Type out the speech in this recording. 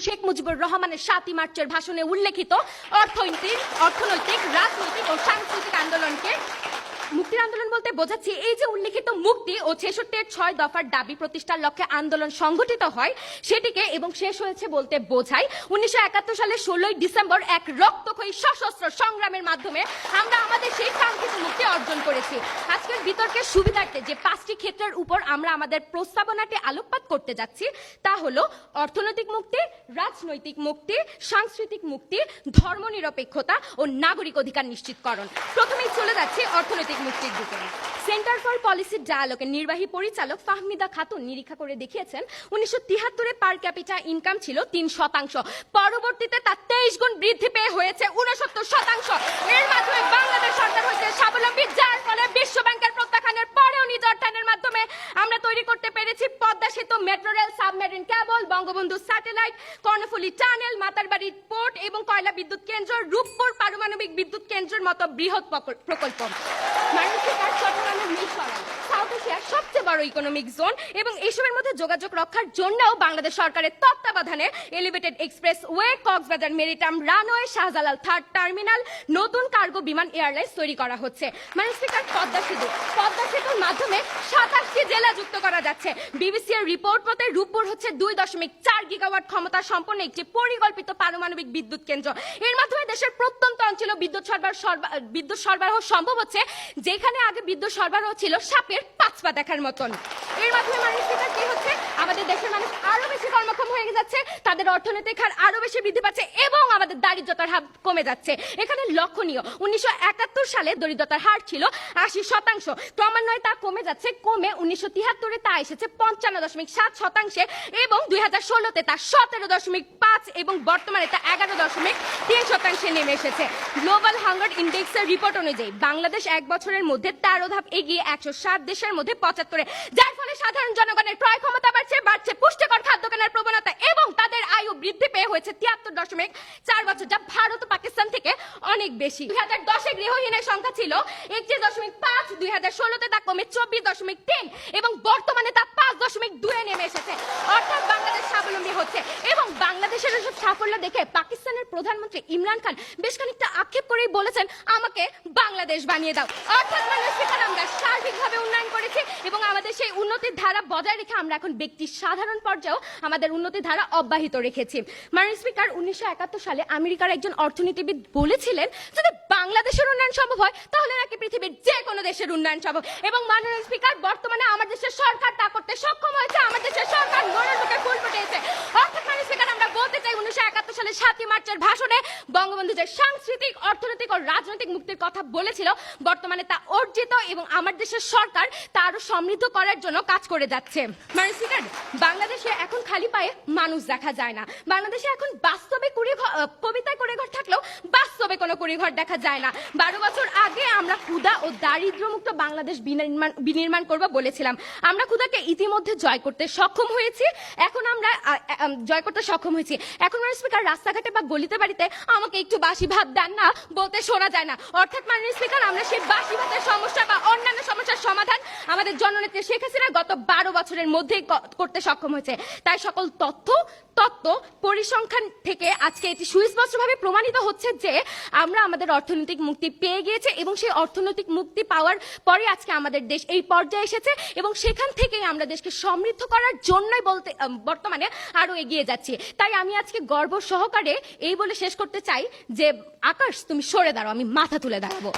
শেখ মুজিবুর রহমানের ৭ই মার্চের ভাষণে উল্লেখিত অর্থনৈতিক রাজনৈতিক ও সাংস্কৃতিক আন্দোলনকে মুক্তির আন্দোলন বলতে বোঝাচ্ছি এই যে উল্লেখিত মুক্তি ও ৬৬-এর ৬ দফার দাবি প্রতিষ্ঠার লক্ষ্যে আন্দোলন সংগঠিত হয় সেটিকে এবং শেষ হয়েছে বলতে বোঝায় ১৯৭১ সালের ১৬ই ডিসেম্বর এক রক্তক্ষয়ী সশস্ত্র সংগ্রামের মাধ্যমে আমরা আমাদের সেই কাঙ্ক্ষিত মুক্তি অর্জন করেছি। আজকের বিতর্কের সুবিধার্থে যে ৫টি ক্ষেত্রের উপর আমরা আমাদের প্রস্তাবনাটি আলোকপাত করতে যাচ্ছি তা হলো অর্থনৈতিক মুক্তি, রাজনৈতিক মুক্তি, সাংস্কৃতিক মুক্তি, ধর্মনিরপেক্ষতা ও নাগরিক অধিকার নিশ্চিতকরণ। প্রথমেই চলে যাচ্ছি অর্থনৈতিক মুক্তির দিকে। সেন্টার ফর পলিসি ডায়ালগের নির্বাহী পরিচালক ফাহমিদা খাতুন নিরীক্ষা করে দেখিয়েছেন ১৯৭৩-এ পার ক্যাপিটা ইনকাম ছিল ৩%, পরবর্তীতে তা ২৩ গুণ বৃদ্ধি পেয়ে হয়েছে ৬৯%। এর মাধ্যমে বাংলাদেশ সরকার হয়েছে স্বাবলম্বী, যার ফলে বিশ্ব ব্যাংকের প্রত্যাখ্যানের পরেও নিজ অর্থায়নের মাধ্যমে আমরা তৈরি করতে পেরেছি পদ্মা সেতু, metro rail, submarine cable, Bangabandhu satellite, Karnaphuli tunnel, Matarbari port এবং কয়লা বিদ্যুৎ কেন্দ্র, রূপপুর পারমাণবিক বিদ্যুৎ কেন্দ্রের মতো বৃহৎ প্রকল্প। চট্টগ্রামের মিরসরাই সাউথ এশিয়ার সবচেয়ে বড় ইকোনমিক জোন এবং এসবের মধ্যে যোগাযোগ রক্ষার জন্যও বাংলাদেশ সরকারের তত্ত্বাবধানে elevated expressway, Cox's Bazar maritime runway, Shahjalal third terminal, নতুন কার্গো বিমান এয়ারলাইন্স তৈরি করা হচ্ছে। মানে স্পিকার, পদ্মা সেতুর মাধ্যমে ২৭টি জেলা যুক্ত করা যাচ্ছে। বিবিসি এর রিপোর্ট মতে রূপপুর হচ্ছে ২.৪ গিগাওয়াট ক্ষমতা সম্পন্ন একটি পরিকল্পিত পারমাণবিক বিদ্যুৎ কেন্দ্র। এর মাধ্যমে দেশের প্রত্যন্ত অঞ্চলে বিদ্যুৎ সরবরাহ সম্ভব হচ্ছে, যেখানে আগে বিদ্যুৎ সরবরাহ ছিল সাপের ৫ পা দেখার মতন। এর মাধ্যমে মানুষ কি হচ্ছে, আমাদের দেশের মানুষ আরো বেশি কর্মক্ষম হয়ে যাচ্ছে, তাদের অর্থনৈতিক হার আরো বেশি বৃদ্ধি পাচ্ছে এবং আমাদের দারিদ্রতার হার কমে যাচ্ছে। এখানে লক্ষণীয় ১৯৭১ সালে দরিদ্রতার হার ছিল ৮০%, ক্রমান্বয়ে তা কমে যাচ্ছে, কমে ১৯৭৩-এ তা এসেছে ৫৫.৭% এবং ২০১৬-তে তা ১৭.৫ এবং বর্তমানে তা ১১.৩% নেমে এসেছে। গ্লোবাল হাঙ্গার ইন্ডেক্সের রিপোর্ট অনুযায়ী বাংলাদেশ এক বছরের মধ্যে ১৩ ধাপ এগিয়ে ১০৭ দেশের মধ্যে ৭৫-এ, যার ফলে সাধারণ জনগণের ক্রয় ক্ষমতা বাড়ছে, পুষ্টিকর খাদ্য কেনার প্রবণতা এবং তাদের আয়ু বৃদ্ধি পেয়ে হয়েছে ৭৩.৪ বছর, যা ভারত ও পাকিস্তান থেকে অনেক বেশি। ২০১০-এ গৃহহীনের সংখ্যা ছিল ৩১.৫, ২০১৬-তে তা কমে ২৪.৩ এবং বর্তমানে তা ৫.২-এ নেমে এসেছে। অর্থাৎ বাংলাদেশ স্বাবলম্বী হচ্ছে এবং বাংলাদেশের এসব সাফল্য দেখে পাকিস্তানের প্রধানমন্ত্রী ইমরান খান বেশ খানিকটা আক্ষেপ করেই বলেছেন, আমাকে বাংলাদেশ বানিয়ে দাও। অর্থাৎ আমরা সার্বিকভাবে উন্নয়ন করেছি এবং আমাদের সেই উন্নতির ধারা বজায় রেখে আমরা এখন ব্যক্তি সাধারণ পর্যায়েও আমাদের উন্নতির ধারা অব্যাহত রেখেছি। মাননীয় স্পিকার, ১৯৭১ সালে আমেরিকার একজন অর্থনীতিবিদ বলেছিলেন, যদি বাংলাদেশের উন্নয়ন সম্ভব হয় তাহলে নাকি পৃথিবীর যে কোনো দেশের উন্নয়ন সম্ভব। এবং মাননীয় স্পিকার, বর্তমানে আমার দেশের সরকার তা করতে সক্ষম হয়েছে, আমার দেশের সরকার গড়ের মুখে ফুল ফুটেছে। অর্থাৎ মাননীয় স্পিকার, আমরা বলতে চাই ১৯৭১ সালে ৭ই মার্চের ভাষণে বঙ্গবন্ধু যে সাংস্কৃতিক, অর্থনৈতিক ও রাজনৈতিক মুক্তির কথা বলেছিল, বর্তমানে তা অর্জিত এবং আমার দেশের সরকার তা আরো সমৃদ্ধ করার জন্য কাজ করে যাচ্ছে। মাননীয় স্পিকার, বাংলাদেশে এখন খালি পায়ে মানুষ দেখা যায় না। বাংলাদেশে এখন বাস্তবে কবিতায় কুড়িঘর থাকলেও বাস্তবে কোনো কুড়িঘর দেখা যায় না। ১২ বছর আগে আমরা ক্ষুধা ও দারিদ্র্যমুক্ত বাংলাদেশ বিনির্মাণ করব বলেছিলাম। আমরা ক্ষুধাকে ইতিমধ্যে জয় করতে সক্ষম হয়েছি। এখন মাননীয় স্পিকার, রাস্তাঘাটে বা গলিতে বাড়িতে আমাকে একটু বাসি ভাত দেন না বলতে শোনা যায় না। অর্থাৎ মাননীয় স্পিকার, আমরা সেই বাসি ভাতের সমস্যা বা অন্যান্য সমস্যার সমাধান আমাদের জননেত্রী শেখ হাসিনা গত ১২ বছরের মধ্যেই করতে সক্ষম হয়েছে। তাই সকল তত্ত্ব পরিসংখ্যান থেকে আজকে এটি সুস্পষ্টভাবে প্রমাণিত হচ্ছে যে আমরা আমাদের অর্থনৈতিক মুক্তি পেয়ে গিয়েছে এবং সেই অর্থনৈতিক মুক্তি পাওয়ার পরে আজকে আমাদের দেশ এই পর্যায়ে এসেছে এবং সেখান থেকেই আমরা দেশকে সমৃদ্ধ করার জন্যই বর্তমানে আরো এগিয়ে যাচ্ছি। তাই আমি আজকে গর্ব সহকারে এই বলে শেষ করতে চাই যে, আকাশ তুমি সরে দাঁড়াও, আমি মাথা তুলে দাঁড়াবো।